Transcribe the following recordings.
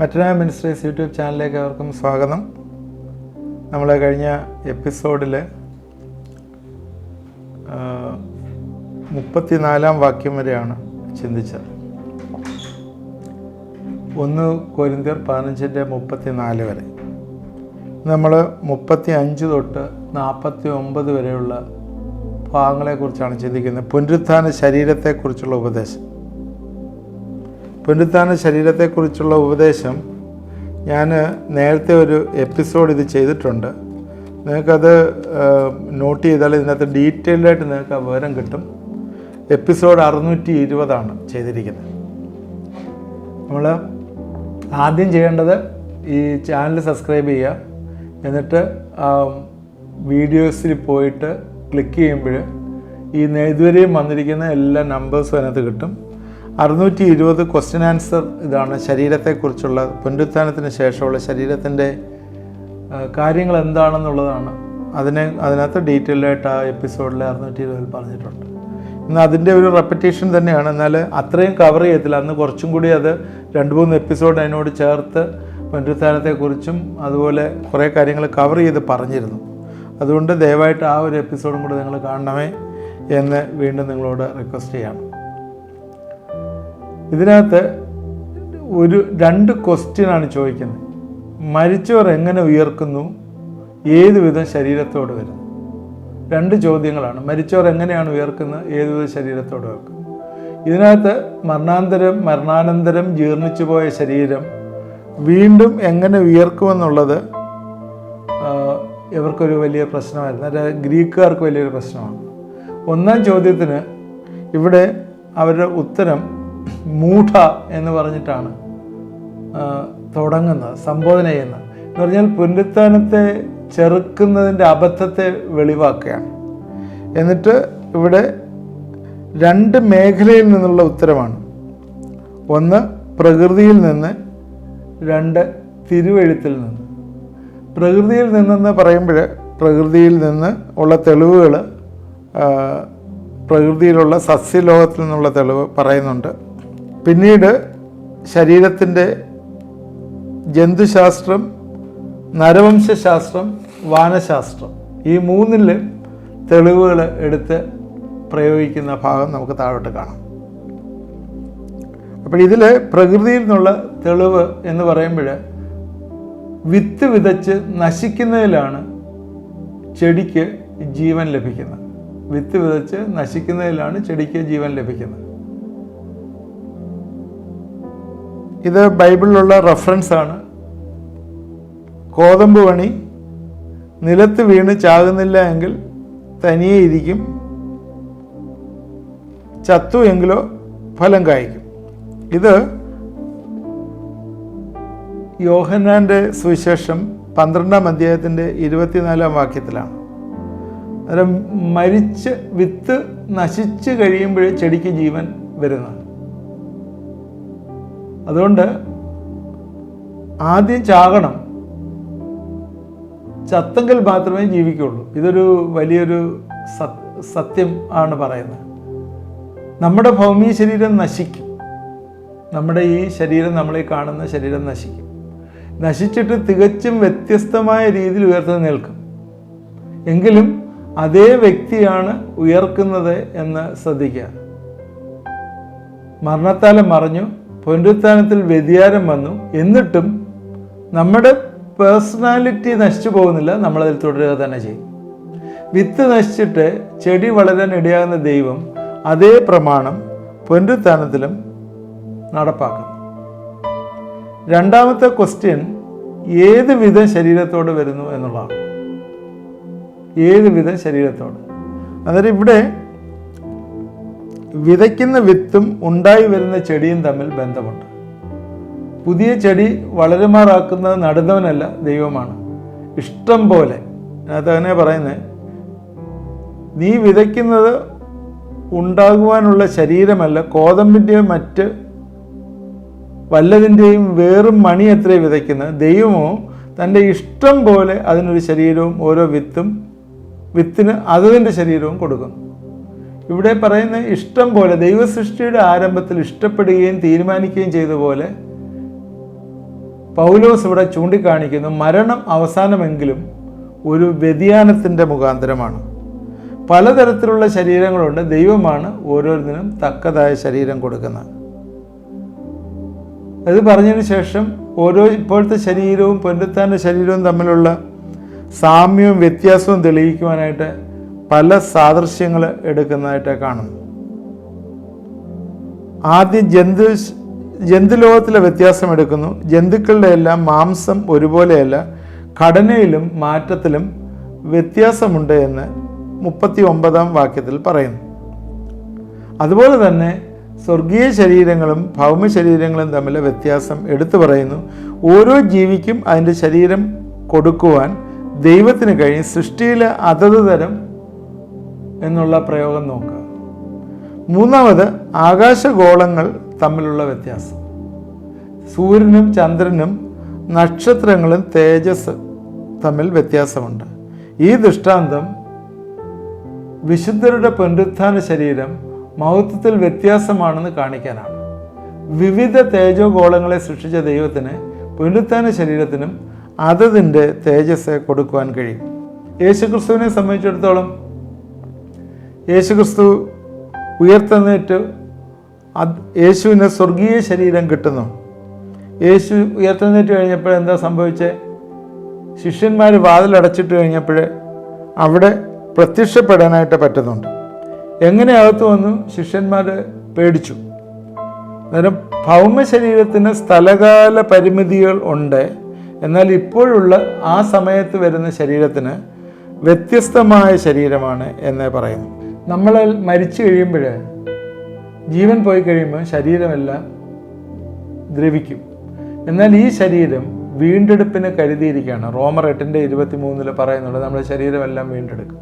മെറ്റനായ ministries YouTube ചാനലിലേക്ക് അവർക്കും സ്വാഗതം. നമ്മൾ കഴിഞ്ഞ എപ്പിസോഡിൽ 34 വാക്യം വരെയാണ് ചിന്തിച്ചത്. 1 കൊരിന്ത്യർ 15:34 വരെ. നമ്മൾ 35 തൊട്ട് 49 വരെയുള്ള ഭാഗങ്ങളെക്കുറിച്ചാണ് ചിന്തിക്കുന്നത്. പുനരുത്ഥാന ശരീരത്തെക്കുറിച്ചുള്ള ഉപദേശം. പുനരുത്ഥാന ശരീരത്തെക്കുറിച്ചുള്ള ഉപദേശം ഞാൻ നേരത്തെ ഒരു എപ്പിസോഡ് ഇത് ചെയ്തിട്ടുണ്ട്. നിങ്ങൾക്കത് നോട്ട് ചെയ്താൽ ഇതിനകത്ത് ഡീറ്റെയിൽഡായിട്ട് നിങ്ങൾക്ക് ആ വിവരം കിട്ടും. എപ്പിസോഡ് 620 ചെയ്തിരിക്കുന്നത്. നമ്മൾ ആദ്യം ചെയ്യേണ്ടത് ഈ ചാനൽ സബ്സ്ക്രൈബ് ചെയ്യുക. എന്നിട്ട് വീഡിയോസിൽ പോയിട്ട് ക്ലിക്ക് ചെയ്യുമ്പോൾ ഈ ഇതുവരെയും വന്നിരിക്കുന്ന എല്ലാ നമ്പേഴ്സും അതിനകത്ത് കിട്ടും. 620 ക്വസ്റ്റ്യൻ ആൻസർ ഇതാണ്. ശരീരത്തെക്കുറിച്ചുള്ള പുനരുത്ഥാനത്തിന് ശേഷമുള്ള ശരീരത്തിൻ്റെ കാര്യങ്ങൾ എന്താണെന്നുള്ളതാണ്. അതിനകത്ത് ഡീറ്റെയിൽഡായിട്ട് ആ എപ്പിസോഡിൽ 620 പറഞ്ഞിട്ടുണ്ട്. എന്നാൽ അതിൻ്റെ ഒരു റെപ്പറ്റീഷൻ തന്നെയാണ്. എന്നാൽ അത്രയും കവർ ചെയ്യത്തില്ല. അന്ന് കുറച്ചും കൂടി അത് 2-3 എപ്പിസോഡ് അതിനോട് ചേർത്ത് പുനരുത്ഥാനത്തെക്കുറിച്ചും അതുപോലെ കുറേ കാര്യങ്ങൾ കവർ ചെയ്ത് പറഞ്ഞിരുന്നു. അതുകൊണ്ട് ദയവായിട്ട് ആ ഒരു എപ്പിസോഡും കൂടി നിങ്ങൾ കാണണമേ എന്ന് വീണ്ടും നിങ്ങളോട് റിക്വസ്റ്റ് ചെയ്യണം. ഇതിനകത്ത് 2 ക്വസ്റ്റ്യനാണ് ചോദിക്കുന്നത്. മരിച്ചവർ എങ്ങനെ ഉയർക്കുന്നു, ഏതുവിധം ശരീരത്തോട് വരുന്നു. 2 ചോദ്യങ്ങളാണ്. മരിച്ചവർ എങ്ങനെയാണ് ഉയർക്കുന്നത്, ഏതുവിധം ശരീരത്തോട് ഉയർക്കുന്നു. ഇതിനകത്ത് മരണാനന്തരം ജീർണിച്ചു പോയ ശരീരം വീണ്ടും എങ്ങനെ ഉയർക്കുമെന്നുള്ളത് ഇവർക്കൊരു വലിയ പ്രശ്നമായിരുന്നു. അത് ഗ്രീക്കുകാർക്ക് വലിയൊരു പ്രശ്നമാണ്. 1-ാം ചോദ്യത്തിന് ഇവിടെ അവരുടെ ഉത്തരം മൂഢ എന്ന് പറഞ്ഞിട്ടാണ് തുടങ്ങുന്നത്, സംബോധന ചെയ്യുന്നത്. എന്ന് പറഞ്ഞാൽ പുനരുത്ഥാനത്തെ ചെറുക്കുന്നതിൻ്റെ അബദ്ധത്തെ വെളിവാക്കുകയാണ്. എന്നിട്ട് ഇവിടെ 2 മേഖലയിൽ നിന്നുള്ള ഉത്തരമാണ്. 1 പ്രകൃതിയിൽ നിന്ന്, 2 തിരുവെഴുത്തിൽ നിന്ന്. പ്രകൃതിയിൽ നിന്നെന്ന് പറയുമ്പോൾ പ്രകൃതിയിൽ നിന്ന് ഉള്ള തെളിവുകൾ, പ്രകൃതിയിലുള്ള സസ്യലോകത്തിൽ നിന്നുള്ള തെളിവ് പറയുന്നുണ്ട്. പിന്നീട് ശരീരത്തിൻ്റെ ജന്തുശാസ്ത്രം, നരവംശാസ്ത്രം, വാനശാസ്ത്രം, ഈ 3 തെളിവുകൾ എടുത്ത് പ്രയോഗിക്കുന്ന ഭാഗം നമുക്ക് താഴോട്ട് കാണാം. അപ്പോൾ ഇതിൽ പ്രകൃതിയിൽ നിന്നുള്ള തെളിവ് എന്ന് പറയുമ്പോൾ വിത്ത് വിതച്ച് നശിക്കുന്നതിലാണ് ചെടിക്ക് ജീവൻ ലഭിക്കുന്നത്. വിത്ത് വിതച്ച് നശിക്കുന്നതിലാണ് ചെടിക്ക് ജീവൻ ലഭിക്കുന്നത്. ഇത് ബൈബിളിലുള്ള റെഫറൻസാണ്. കോതമ്പ് വണി നിലത്ത് വീണ് ചാകുന്നില്ല എങ്കിൽ തനിയെ ഇരിക്കും, ചത്തു എങ്കിലോ ഫലം കായ്ക്കും. ഇത് യോഹന്നാൻ്റെ സുവിശേഷം 12-ാം അധ്യായത്തിൻ്റെ 24-ാം വാക്യത്തിലാണ്. അന്നേരം മരിച്ച് വിത്ത് നശിച്ച് കഴിയുമ്പോഴേ ചെടിക്ക് ജീവൻ വരുന്നത്. അതുകൊണ്ട് ആദ്യം ചാകണം, ചത്തെങ്കിൽ മാത്രമേ ജീവിക്കുള്ളൂ. ഇതൊരു വലിയൊരു സത്യം ആണ് പറയുന്നത്. നമ്മുടെ ഭൗമിക ശരീരം നശിക്കും. നമ്മുടെ ഈ ശരീരം, നമ്മളീ കാണുന്ന ശരീരം നശിക്കും. നശിച്ചിട്ട് തികച്ചും വ്യത്യസ്തമായ രീതിയിൽ ഉയർത്തി നിൽക്കും. എങ്കിലും അതേ വ്യക്തിയാണ് ഉയർക്കുന്നത് എന്ന് ശ്രദ്ധിക്കുക. മരണത്താലെ മറഞ്ഞു, പുനരുത്ഥാനത്തിൽ വ്യതിയാനം വന്നു. എന്നിട്ടും നമ്മുടെ പേഴ്സണാലിറ്റി നശിച്ചു പോകുന്നില്ല, നമ്മളതിൽ തുടരുക തന്നെ ചെയ്യും. വിത്ത് നശിച്ചിട്ട് ചെടി വളരാൻ ഇടയാകുന്ന ദൈവം അതേ പ്രമാണം പുനരുത്ഥാനത്തിലും നടപ്പാക്കുന്നു. 2-ാമത്തെ ക്വസ്റ്റ്യൻ ഏത് വിധം ശരീരത്തോട് വരുന്നു എന്നുള്ളതാണ്. ഏത് വിധം ശരീരത്തോട്. അന്നേരം ഇവിടെ വിതയ്ക്കുന്ന വിത്തും ഉണ്ടായി വരുന്ന ചെടിയും തമ്മിൽ ബന്ധമുണ്ട്. പുതിയ ചെടി വളരുമാറാക്കുന്നത് നടുന്നവനല്ല, ദൈവമാണ്. ഇഷ്ടം പോലെ അത് തന്നെ പറയുന്നത്, നീ വിതയ്ക്കുന്നത് ഉണ്ടാകുവാനുള്ള ശരീരമല്ല, കോതമ്പിൻ്റെയും മറ്റ് വല്ലതിൻ്റെയും വേറും മണി എത്ര വിതയ്ക്കുന്നത്. ദൈവമോ തൻ്റെ ഇഷ്ടം പോലെ അതിനൊരു ശരീരവും ഓരോ വിത്തിന് അതിൻ്റെ ശരീരവും കൊടുക്കുന്നു. ഇവിടെ പറയുന്ന ഇഷ്ടം പോലെ, ദൈവസൃഷ്ടിയുടെ ആരംഭത്തിൽ ഇഷ്ടപ്പെടുകയും തീരുമാനിക്കുകയും ചെയ്ത പോലെ പൗലോസ് ഇവിടെ ചൂണ്ടിക്കാണിക്കുന്നു, മരണം അവസാനമെങ്കിലും ഒരു വ്യതിയാനത്തിൻ്റെ മുഖാന്തരമാണ്. പലതരത്തിലുള്ള ശരീരങ്ങളുണ്ട്. ദൈവമാണ് ഓരോരുത്തരും തക്കതായ ശരീരം കൊടുക്കുന്നത്. അത് പറഞ്ഞതിന് ശേഷം ഇപ്പോഴത്തെ ശരീരവും പുനരുത്ഥാന ശരീരവും തമ്മിലുള്ള സാമ്യവും വ്യത്യാസവും തെളിയിക്കുവാനായിട്ട് പല സാദൃശ്യങ്ങൾ എടുക്കുന്നതായിട്ട് കാണുന്നു. ആദ്യം ജന്തുലോകത്തിലെ വ്യത്യാസം എടുക്കുന്നു. ജന്തുക്കളുടെ എല്ലാം മാംസം ഒരുപോലെയല്ല, ഘടനയിലും മാറ്റത്തിലും വ്യത്യാസമുണ്ട് എന്ന് 39-ാം വാക്യത്തിൽ പറയുന്നു. അതുപോലെ തന്നെ സ്വർഗീയ ശരീരങ്ങളും ഭൗമ ശരീരങ്ങളും തമ്മിലെ വ്യത്യാസം എടുത്തു പറയുന്നു. ഓരോ ജീവിക്കും അതിൻ്റെ ശരീരം കൊടുക്കുവാൻ ദൈവത്തിന് കഴിയും. സൃഷ്ടിയിലെ അതത് തരം എന്നുള്ള പ്രയോഗം നോക്കുക. മൂന്നാമത് ആകാശഗോളങ്ങൾ തമ്മിലുള്ള വ്യത്യാസം. സൂര്യനും ചന്ദ്രനും നക്ഷത്രങ്ങളും തേജസ് തമ്മിൽ വ്യത്യാസമുണ്ട്. ഈ ദൃഷ്ടാന്തം വിശുദ്ധരുടെ പുനരുത്ഥാന ശരീരം മഹത്വത്തിൽ വ്യത്യാസമാണെന്ന് കാണിക്കാനാണ്. വിവിധ തേജോഗോളങ്ങളെ സൃഷ്ടിച്ച ദൈവത്തിന് പുനരുത്ഥാന ശരീരത്തിനും അതതിൻ്റെ തേജസ് കൊടുക്കുവാൻ കഴിയും. യേശുക്രിസ്തുവിനെ സംബന്ധിച്ചിടത്തോളം യേശുക്രിസ്തു ഉയർത്തെഴുന്നേറ്റ് യേശുവിന് സ്വർഗീയ ശരീരം കിട്ടുന്നു. യേശു ഉയർത്തെഴുന്നേറ്റ് കഴിഞ്ഞപ്പോൾ എന്താ സംഭവിച്ചത്? ശിഷ്യന്മാർ വാതിലടച്ചിട്ട് കഴിഞ്ഞപ്പോൾ അവിടെ പ്രത്യക്ഷപ്പെടാനായിട്ട് പറ്റുന്നുണ്ട്. എങ്ങനെ അകത്തു വന്നു? ശിഷ്യന്മാർ പേടിച്ചു. അന്നേരം ഭൗമ ശരീരത്തിന് സ്ഥലകാല പരിമിതികൾ ഉണ്ട്. എന്നാൽ ഇപ്പോഴുള്ള ആ സമയത്ത് വരുന്ന ശരീരത്തിന് വ്യത്യസ്തമായ ശരീരമാണ് എന്നേ പറയുന്നു. നമ്മൾ മരിച്ചു കഴിയുമ്പോൾ, ജീവൻ പോയി കഴിയുമ്പോൾ ശരീരമെല്ലാം ദ്രവിക്കും. എന്നാൽ ഈ ശരീരം വീണ്ടെടുപ്പിന് കരുതിയിരിക്കുകയാണ്. റോമർ 8:23 പറയുന്നുണ്ട്, നമ്മുടെ ശരീരമെല്ലാം വീണ്ടെടുക്കും.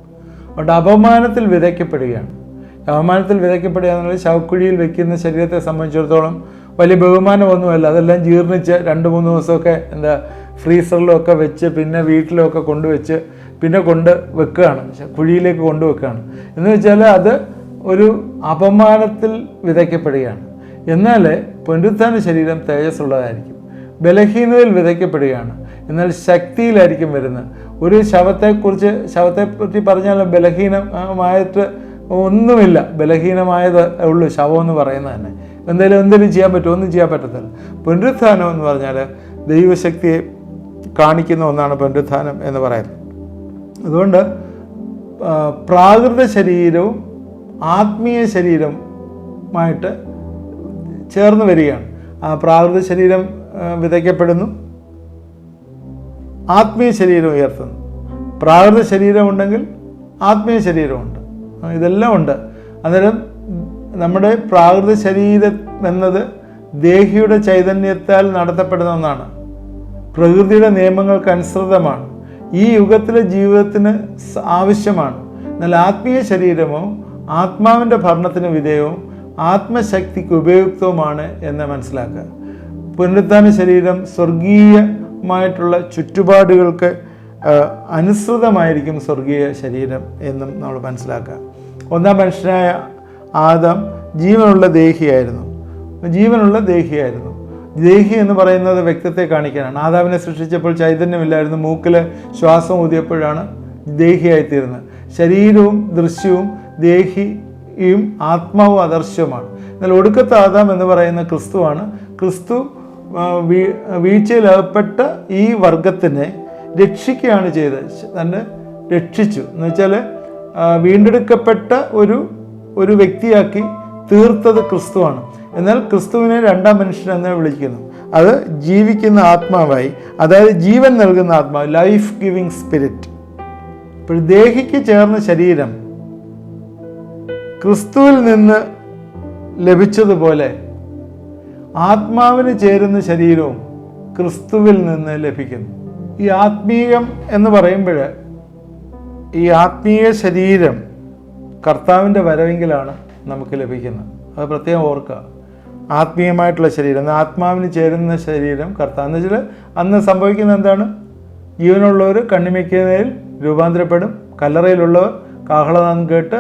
അതുകൊണ്ട് അപമാനത്തിൽ വിതയ്ക്കപ്പെടുകയാണ്. അപമാനത്തിൽ വിതയ്ക്കപ്പെടുക എന്നുള്ളത് ശവക്കുഴിയിൽ വെക്കുന്ന ശരീരത്തെ സംബന്ധിച്ചിടത്തോളം വലിയ ബഹുമാനമൊന്നുമല്ല. അതെല്ലാം ജീർണിച്ച് 2-3 ദിവസമൊക്കെ ഫ്രീസറിലൊക്കെ വെച്ച് പിന്നെ വീട്ടിലൊക്കെ കൊണ്ടുവച്ച് പിന്നെ കൊണ്ട് വെക്കുകയാണ്, കുഴിയിലേക്ക് കൊണ്ടുവെക്കുകയാണ്. എന്ന് വെച്ചാൽ അത് ഒരു അപമാനത്തിൽ വിതയ്ക്കപ്പെടുകയാണ്. എന്നാൽ പുനരുത്ഥാന ശരീരം തേജസ്സുള്ളതായിരിക്കും. ബലഹീനതയിൽ വിതയ്ക്കപ്പെടുകയാണ്, എന്നാൽ ശക്തിയിലായിരിക്കും വരുന്നത്. ഒരു ശവത്തെപ്പറ്റി പറഞ്ഞാൽ ബലഹീനമായിട്ട് ഒന്നുമില്ല, ബലഹീനമായത് ഉള്ളൂ ശവം എന്ന് പറയുന്നത് തന്നെ. എന്തെങ്കിലും ചെയ്യാൻ പറ്റുമോ? ഒന്നും ചെയ്യാൻ പറ്റത്തില്ല. പുനരുത്ഥാനം എന്ന് പറഞ്ഞാൽ ദൈവശക്തിയെ കാണിക്കുന്ന ഒന്നാണ് പുനരുത്ഥാനം എന്ന് പറയുന്നത്. അതുകൊണ്ട് പ്രാകൃത ശരീരവും ആത്മീയ ശരീരമായിട്ട് ചേർന്ന് വരികയാണ്. ആ പ്രാകൃത ശരീരം വിതയ്ക്കപ്പെടുന്നു, ആത്മീയ ശരീരം ഉയർത്തുന്നു. പ്രാകൃത ശരീരം ഉണ്ടെങ്കിൽ ആത്മീയ ശരീരമുണ്ട്, ഇതെല്ലാം ഉണ്ട്. അന്നേരം നമ്മുടെ പ്രാകൃത ശരീരം എന്നത് ദേഹിയുടെ ചൈതന്യത്താൽ നടത്തപ്പെടുന്ന ഒന്നാണ്, പ്രകൃതിയുടെ നിയമങ്ങൾക്ക് അനുസൃതമാണ്, ഈ യുഗത്തിലെ ജീവിതത്തിന് ആവശ്യമാണ്. എന്നാൽ ആത്മീയ ശരീരമോ ആത്മാവിൻ്റെ ഭരണത്തിന് വിധേയവും ആത്മശക്തിക്ക് ഉപയുക്തവുമാണ് എന്ന് മനസ്സിലാക്കുക. പുനരുത്ഥാന ശരീരം സ്വർഗീയമായിട്ടുള്ള ചുറ്റുപാടുകൾക്ക് അനുസൃതമായിരിക്കും സ്വർഗീയ ശരീരം എന്നും നമ്മൾ മനസ്സിലാക്കുക. ഒന്നാം മനുഷ്യനായ ആദം ജീവനുള്ള ദേഹിയായിരുന്നു. ദേഹി എന്ന് പറയുന്നത് വ്യക്തിത്വത്തെ കാണിക്കാനാണ്. ആദാമിനെ സൃഷ്ടിച്ചപ്പോൾ ചൈതന്യമില്ലായിരുന്നു, മൂക്കിൽ ശ്വാസം ഊതിയപ്പോഴാണ് ദേഹിയായിത്തീരുന്നത്. ശരീരവും ദൃശ്യവും ദേഹിയും ആത്മാവും അദർശ്യവുമാണ്. എന്നാൽ ഒടുക്കത്തെ ആദാം എന്ന് പറയുന്ന ക്രിസ്തുവാണ്. ക്രിസ്തു വീഴ്ചയിലകപ്പെട്ട ഈ വർഗത്തിനെ രക്ഷിക്കുകയാണ് ചെയ്തത്. തന്നെ രക്ഷിച്ചു എന്ന് വെച്ചാൽ വീണ്ടെടുക്കപ്പെട്ട ഒരു വ്യക്തിയാക്കി തീർത്തത് ക്രിസ്തുവാണ്. എന്നാൽ ക്രിസ്തുവിനെ രണ്ടാം മനുഷ്യൻ എന്ന് വിളിക്കുന്നു. അത് ജീവിക്കുന്ന ആത്മാവായി, അതായത് ജീവൻ നൽകുന്ന ആത്മാവ്, ലൈഫ് ഗിവിങ് സ്പിരിറ്റ്. ഇപ്പോൾ ദേഹിക്ക് ചേർന്ന ശരീരം ക്രിസ്തുവിൽ നിന്ന് ലഭിച്ചതുപോലെ ആത്മാവിന് ചേരുന്ന ശരീരവും ക്രിസ്തുവിൽ നിന്ന് ലഭിക്കുന്നു. ഈ ആത്മീയം എന്ന് പറയുമ്പോൾ ഈ ആത്മീയ ശരീരം കർത്താവിൻ്റെ വരവെങ്കിലാണ് നമുക്ക് ലഭിക്കുന്നത്. അത് പ്രത്യേകം ഓർക്കുക. ആത്മീയമായിട്ടുള്ള ശരീരം, ആത്മാവിന് ചേരുന്ന ശരീരം കർത്താവ്. എന്ന് വെച്ചാൽ അന്ന് സംഭവിക്കുന്നത് എന്താണ്? ജീവനുള്ളവർ കണ്ണിമയ്ക്കുന്നതിൽ രൂപാന്തരപ്പെടും, കല്ലറയിലുള്ളവർ കാഹളനാദം കേട്ട്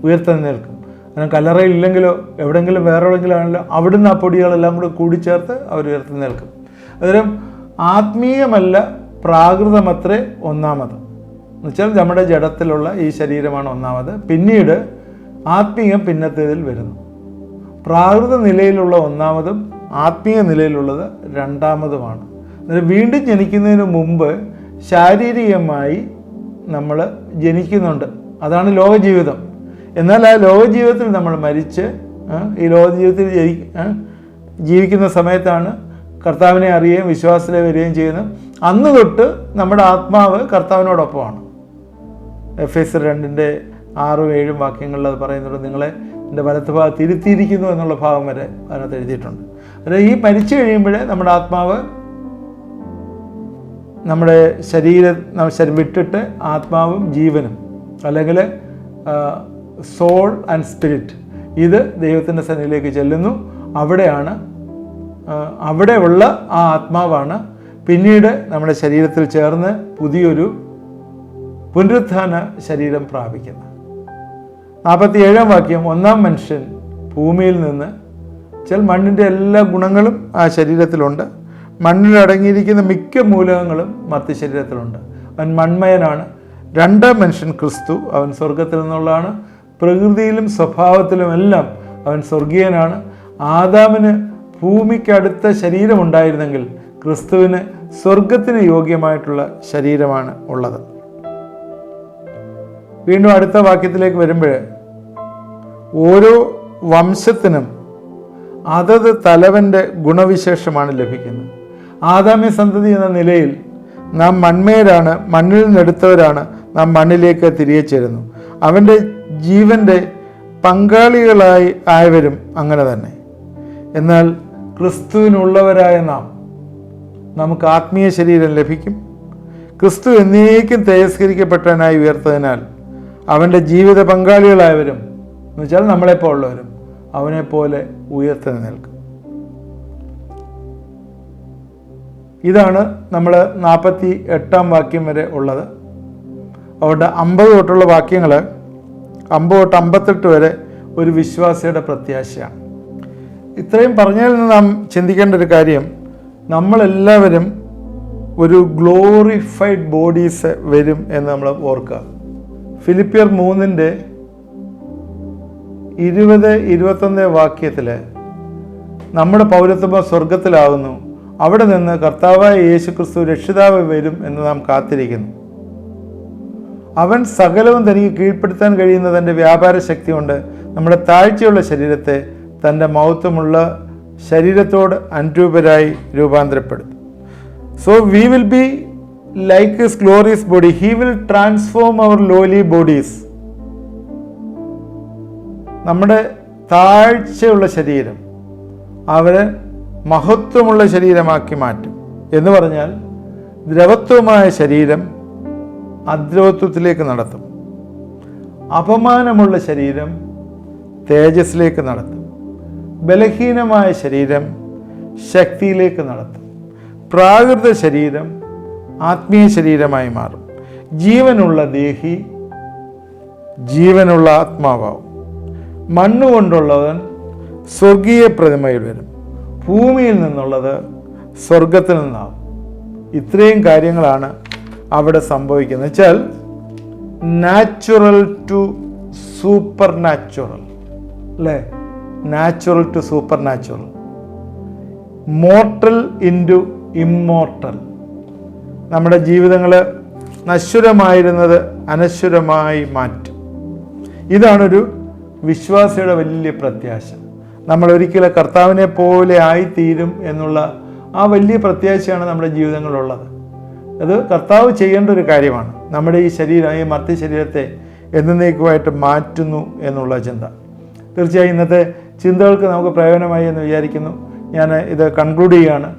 ഉയർത്തെഴുന്നേൽക്കും. അങ്ങനെ കല്ലറയില്ലെങ്കിലോ എവിടെയെങ്കിലും വേറെ എവിടെയെങ്കിലും ആണല്ലോ അവിടുന്ന് ആ പൊടികളെല്ലാം കൂടി കൂടിച്ചേർത്ത് അവർ ഉയർത്തെഴുന്നേൽക്കും. അന്നേരം ആത്മീയമല്ല പ്രാകൃതമത്രേ ഒന്നാമത്. എന്നുവെച്ചാൽ നമ്മുടെ ജഡത്തിലുള്ള ഈ ശരീരമാണ് ഒന്നാമത്, പിന്നീട് ആത്മീയം പിന്നത്തേതിൽ വരുന്നു. പ്രാകൃത നിലയിലുള്ള ഒന്നാമതും ആത്മീയ നിലയിലുള്ളത് രണ്ടാമതുമാണ്. അന്നേരം വീണ്ടും ജനിക്കുന്നതിന് മുമ്പ് ശാരീരികമായി നമ്മൾ ജനിക്കുന്നുണ്ട്, അതാണ് ലോകജീവിതം. എന്നാൽ ആ ലോകജീവിതത്തിൽ നമ്മൾ മരിച്ച് ഈ ലോകജീവിതത്തിൽ ജീവിക്കുന്ന സമയത്താണ് കർത്താവിനെ അറിയുകയും വിശ്വാസത്തിലേക്ക് വരികയും ചെയ്യുന്നത്. അന്ന് തൊട്ട് നമ്മുടെ ആത്മാവ് കർത്താവിനോടൊപ്പമാണ്. എഫേസ്യർ 2:6-7 വാക്യങ്ങളിൽ അത് പറയുന്നുണ്ട്. നിങ്ങളെ എൻ്റെ വലത്ത് ഭാഗത്ത് ഇരുത്തിയിരിക്കുന്നു എന്നുള്ള ഭാഗം വരെ അതിനകത്ത് എഴുതിയിട്ടുണ്ട്. അതായത് ഈ മരിച്ചു കഴിയുമ്പോഴേ നമ്മുടെ ആത്മാവ് നമ്മുടെ ശരീരം വിട്ടിട്ട് ആത്മാവും ജീവനും, അല്ലെങ്കിൽ സോൾ ആൻഡ് സ്പിരിറ്റ്, ഇത് ദൈവത്തിൻ്റെ സന്നിധിയിലേക്ക് ചെല്ലുന്നു. അവിടെയുള്ള ആ ആത്മാവാണ് പിന്നീട് നമ്മുടെ ശരീരത്തിൽ ചേർന്ന് പുതിയൊരു പുനരുത്ഥാന ശരീരം പ്രാപിക്കുന്നത്. 47-ാം വാക്യം, ഒന്നാം മനുഷ്യൻ ഭൂമിയിൽ നിന്ന് മണ്ണിൻ്റെ എല്ലാ ഗുണങ്ങളും ആ ശരീരത്തിലുണ്ട്. മണ്ണിൽ അടങ്ങിയിരിക്കുന്ന മിക്ക മൂലകങ്ങളും മർത്യ ശരീരത്തിലുണ്ട്. അവൻ മൺമയനാണ്. രണ്ടാം മനുഷ്യൻ ക്രിസ്തു, അവൻ സ്വർഗത്തിൽ നിന്നുള്ളതാണ്. പ്രകൃതിയിലും സ്വഭാവത്തിലുമെല്ലാം അവൻ സ്വർഗീയനാണ്. ആദാമിന് ഭൂമിക്കടുത്ത ശരീരമുണ്ടായിരുന്നെങ്കിൽ ക്രിസ്തുവിന് സ്വർഗത്തിന് യോഗ്യമായിട്ടുള്ള ശരീരമാണ് ഉള്ളത്. വീണ്ടും അടുത്ത വാക്യത്തിലേക്ക് വരുമ്പോൾ, ഓരോ വംശത്തിനും അതത് തലവൻ്റെ ഗുണവിശേഷമാണ് ലഭിക്കുന്നത്. ആദാമ്യ സന്തതി എന്ന നിലയിൽ നാം മൺമേരാണ്, മണ്ണിൽ നിന്നെടുത്തവരാണ്, നാം മണ്ണിലേക്ക് തിരികെ ചേരുന്നു. അവൻ്റെ ജീവൻ്റെ പങ്കാളികളായി ആയവരും അങ്ങനെ തന്നെ. എന്നാൽ ക്രിസ്തുവിനുള്ളവരായ നമുക്ക് ആത്മീയ ശരീരം ലഭിക്കും. ക്രിസ്തു എന്നേക്കും തേജസ്കരിക്കപ്പെട്ടവനായി ഉയർത്തതിനാൽ അവൻ്റെ ജീവിത പങ്കാളികളായവരും, എന്ന് വെച്ചാൽ നമ്മളെപ്പോൾ ഉള്ളവരും, അവനെപ്പോലെ ഉയർത്തി നിൽക്കും. ഇതാണ് നമ്മൾ 48-ാം വാക്യം വരെ ഉള്ളത്. അവിടെ 50 തൊട്ടുള്ള വാക്യങ്ങൾ 50 തൊട്ട് 58 വരെ ഒരു വിശ്വാസിയുടെ പ്രത്യാശയാണ്. ഇത്രയും പറഞ്ഞതിൽ നിന്ന് നാം ചിന്തിക്കേണ്ട ഒരു കാര്യം, നമ്മളെല്ലാവരും ഒരു ഗ്ലോറിഫൈഡ് ബോഡീസ് വരും എന്ന് നമ്മൾ ഓർക്കുക. ഫിലിപ്പിയർ 3:20-21 വാക്യത്തിൽ നമ്മുടെ പൗരത്വം സ്വർഗത്തിലാകുന്നു, അവിടെ നിന്ന് കർത്താവായ യേശു ക്രിസ്തു രക്ഷിതാവ് വരും എന്ന് നാം കാത്തിരിക്കുന്നു. അവൻ സകലവും തനിക്ക് കീഴ്പ്പെടുത്താൻ കഴിയുന്ന തൻ്റെ വ്യാപാര ശക്തി കൊണ്ട് നമ്മുടെ താഴ്ചയുള്ള ശരീരത്തെ തൻ്റെ മഹത്വമുള്ള ശരീരത്തോട് അനുരൂപരായി രൂപാന്തരപ്പെടുത്തും. So we will be like his glorious body. He will transform our lowly bodies. നമ്മുടെ താഴ്ചയുള്ള ശരീരം അവരെ മഹത്വമുള്ള ശരീരമാക്കി മാറ്റും. എന്ന് പറഞ്ഞാൽ ദ്രവത്വമായ ശരീരം അദ്രവത്വത്തിലേക്ക് നടത്തും. അപമാനമുള്ള ശരീരം തേജസ്സിലേക്ക് നടത്തും. ബലഹീനമായ ശരീരം ശക്തിയിലേക്ക് നടത്തും. പ്രാകൃത ശരീരം ആത്മീയ ശരീരമായി മാറും. ജീവനുള്ള ദേഹി ജീവനുള്ള ആത്മാവാവും. മണ്ണുകൊണ്ടുള്ളവൻ സ്വർഗീയ പ്രതിമയിൽ വരും. ഭൂമിയിൽ നിന്നുള്ളത് സ്വർഗത്തിൽ നിന്നാവും. ഇത്രയും കാര്യങ്ങളാണ് അവിടെ സംഭവിക്കുന്നത്. വെച്ചാൽ നാച്ചുറൽ ടു സൂപ്പർ നാച്ചുറൽ, അല്ലേ? Natural to super natural, mortal into immortal. നമ്മുടെ ജീവിതങ്ങൾ നശ്വരമായിരുന്നത് അനശ്വരമായി മാറ്റും. ഇതാണൊരു വിശ്വാസിയുടെ വലിയ പ്രത്യാശ. നമ്മൾ ഒരിക്കലും കർത്താവിനെ പോലെ ആയിത്തീരും എന്നുള്ള ആ വലിയ പ്രത്യാശയാണ് നമ്മുടെ ജീവിതങ്ങളിലുള്ളത്. അത് കർത്താവ് ചെയ്യേണ്ട ഒരു കാര്യമാണ്. നമ്മുടെ ഈ ശരീരം, ഈ മർത്യ ശരീരത്തെ എന്നേക്കുമായിട്ട് മാറ്റുന്നു എന്നുള്ള ചിന്ത. തീർച്ചയായും ഇന്നത്തെ ചിന്തകൾക്ക് നമുക്ക് പ്രയോജനമായി എന്ന് വിചാരിക്കുന്നു. ഞാൻ ഇത് കൺക്ലൂഡ് ചെയ്യുകയാണ്.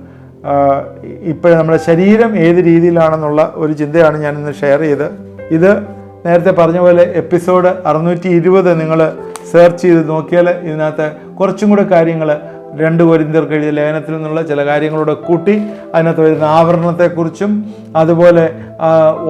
ഇപ്പോൾ നമ്മുടെ ശരീരം ഏത് രീതിയിലാണെന്നുള്ള ഒരു ചിന്തയാണ് ഞാനിന്ന് ഷെയർ ചെയ്ത്. ഇത് നേരത്തെ പറഞ്ഞ പോലെ എപ്പിസോഡ് 620 നിങ്ങൾ സെർച്ച് ചെയ്ത് നോക്കിയാൽ ഇതിനകത്ത് കുറച്ചും കൂടെ കാര്യങ്ങൾ 2 കൊരിന്ത്യർക്ക് എഴുതിയ ലേഖനത്തിൽ നിന്നുള്ള ചില കാര്യങ്ങളോട് കൂട്ടി അതിനകത്ത് വരുന്ന ആവരണത്തെക്കുറിച്ചും അതുപോലെ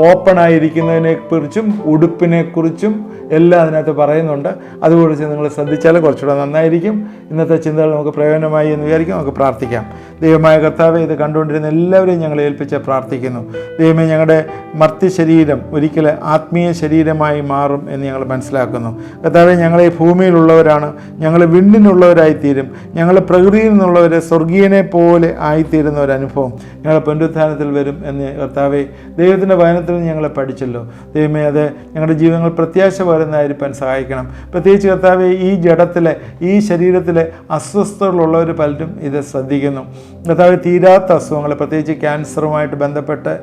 ഓപ്പണായിരിക്കുന്നതിനെക്കുറിച്ചും ഉടുപ്പിനെക്കുറിച്ചും എല്ലാം അതിനകത്ത് പറയുന്നുണ്ട്. അതുകുറിച്ച് നിങ്ങൾ ശ്രദ്ധിച്ചാൽ കുറച്ചുകൂടെ നന്നായിരിക്കും. ഇന്നത്തെ ചിന്തകൾ നമുക്ക് പ്രയോജനമായി എന്ന് വിചാരിക്കും. നമുക്ക് പ്രാർത്ഥിക്കാം. ദൈവമായ കർത്താവെ, ഇത് കണ്ടുകൊണ്ടിരുന്ന എല്ലാവരെയും ഞങ്ങൾ ഏൽപ്പിച്ച് പ്രാർത്ഥിക്കുന്നു. ദൈവമേ, ഞങ്ങളുടെ മർത്യ ശരീരം ഒരിക്കലും ആത്മീയ ശരീരമായി മാറും എന്ന് ഞങ്ങൾ മനസ്സിലാക്കുന്നു. കർത്താവെ, ഞങ്ങൾ ഈ ഭൂമിയിലുള്ളവരാണ്, ഞങ്ങൾ വിണ്ണിനുള്ളവരായിത്തീരും. ഞങ്ങൾ പ്രകൃതിയിൽ നിന്നുള്ളവരെ സ്വർഗീയനെ പോലെ ആയിത്തീരുന്ന ഒരു അനുഭവം ഞങ്ങൾ പുനരുത്ഥാനത്തിൽ വരും എന്ന് കർത്താവെ, ദൈവത്തിൻ്റെ വചനത്തിൽ ഞങ്ങളെ പഠിച്ചല്ലോ. ദൈവമേ, അത് ഞങ്ങളുടെ ജീവിതങ്ങൾ പ്രത്യാശ വരുന്നതായിരിക്കാൻ സഹായിക്കണം. പ്രത്യേകിച്ച് കർത്താവെ, ഈ ജഡത്തിലെ ഈ ശരീരത്തിലെ അസ്വസ്ഥതകളുള്ളവർ പലരും ഇത് ശ്രദ്ധിക്കുന്നു. കർത്താവെ, തീരാത്ത അസുഖങ്ങൾ, പ്രത്യേകിച്ച് ക്യാൻസറുമായിട്ട് ബന്ധപ്പെട്ട്,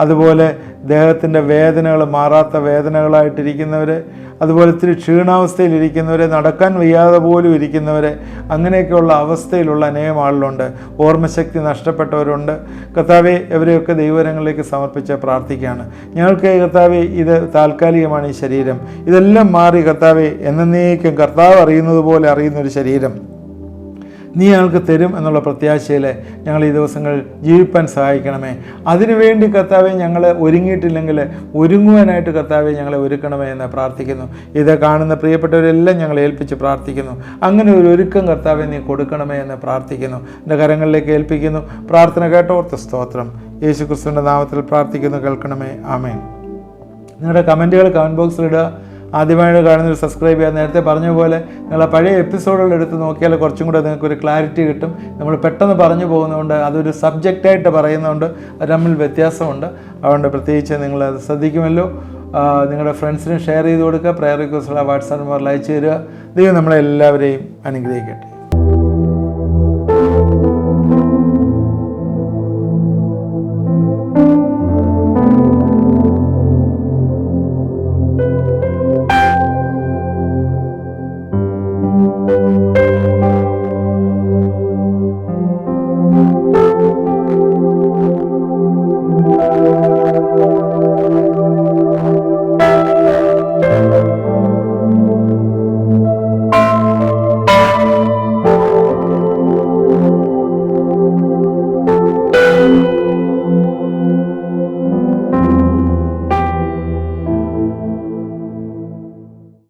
അതുപോലെ ദേഹത്തിൻ്റെ വേദനകൾ, മാറാത്ത വേദനകളായിട്ടിരിക്കുന്നവർ, അതുപോലെ ഇത്തിരി ക്ഷീണാവസ്ഥയിലിരിക്കുന്നവരെ, നടക്കാൻ വയ്യാതെ പോലും ഇരിക്കുന്നവരെ, അങ്ങനെയൊക്കെയുള്ള അവസ്ഥയിലുള്ള അനേകം ആളുകളുണ്ട്. ഓർമ്മശക്തി നഷ്ടപ്പെട്ടവരുണ്ട്. കർത്താവെ, ഇവരെയൊക്കെ ദൈവകരങ്ങളിലേക്ക് സമർപ്പിച്ച് പ്രാർത്ഥിക്കുകയാണ്. ഞങ്ങൾക്ക് കർത്താവെ, ഇത് താൽക്കാലികമാണ്. ഈ ശരീരം ഇതെല്ലാം മാറി കർത്താവെ, എന്നേക്കും കർത്താവ് അറിയുന്നത് പോലെ അറിയുന്നൊരു ശരീരം നീ ഞങ്ങൾക്ക് തരും എന്നുള്ള പ്രത്യാശയിൽ ഞങ്ങൾ ഈ ദിവസങ്ങൾ ജീവിപ്പാൻ സഹായിക്കണമേ. അതിനുവേണ്ടി കർത്താവെ, ഞങ്ങൾ ഒരുങ്ങിയിട്ടില്ലെങ്കിൽ ഒരുങ്ങുവാനായിട്ട് കർത്താവെ ഞങ്ങളെ ഒരുക്കണമേ എന്ന് പ്രാർത്ഥിക്കുന്നു. ഇത് കാണുന്ന പ്രിയപ്പെട്ടവരെല്ലാം ഞങ്ങളെ ഏൽപ്പിച്ച് പ്രാർത്ഥിക്കുന്നു. അങ്ങനെ ഒരു ഒരുക്കം കർത്താവെ നീ കൊടുക്കണമേ എന്ന് പ്രാർത്ഥിക്കുന്നു. എൻ്റെ കരങ്ങളിലേക്ക് ഏൽപ്പിക്കുന്നു. പ്രാർത്ഥന കേട്ടോർത്ത് സ്തോത്രം. യേശു ക്രിസ്തുവിൻ്റെ നാമത്തിൽ പ്രാർത്ഥിക്കുന്നു. കേൾക്കണമേ. ആമേൻ. നിങ്ങളുടെ കമൻറ്റുകൾ കമൻറ്റ് ബോക്സിലിടുക. ആദ്യമായിട്ട് കാണുന്നൊരു സബ്സ്ക്രൈബ് ചെയ്യുക. നേരത്തെ പറഞ്ഞ പോലെ നിങ്ങൾ പഴയ എപ്പിസോഡുകൾ എടുത്ത് നോക്കിയാൽ കുറച്ചും കൂടെ നിങ്ങൾക്കൊരു ക്ലാരിറ്റി കിട്ടും. നമ്മൾ പെട്ടെന്ന് പറഞ്ഞു പോകുന്നതുകൊണ്ട്, അതൊരു സബ്ജക്റ്റായിട്ട് പറയുന്നതുകൊണ്ട് അത് തമ്മിൽ വ്യത്യാസമുണ്ട്. അതുകൊണ്ട് പ്രത്യേകിച്ച് നിങ്ങളത് ശ്രദ്ധിക്കുമല്ലോ. നിങ്ങളുടെ ഫ്രണ്ട്സിന് ഷെയർ ചെയ്ത് കൊടുക്കുക. പ്രയർ റിക്വസ്റ്റുള്ള വാട്സാപ്പ് നമ്പറിൽ അയച്ചു തരിക. ദൈവം നമ്മളെല്ലാവരെയും അനുഗ്രഹിക്കട്ടെ.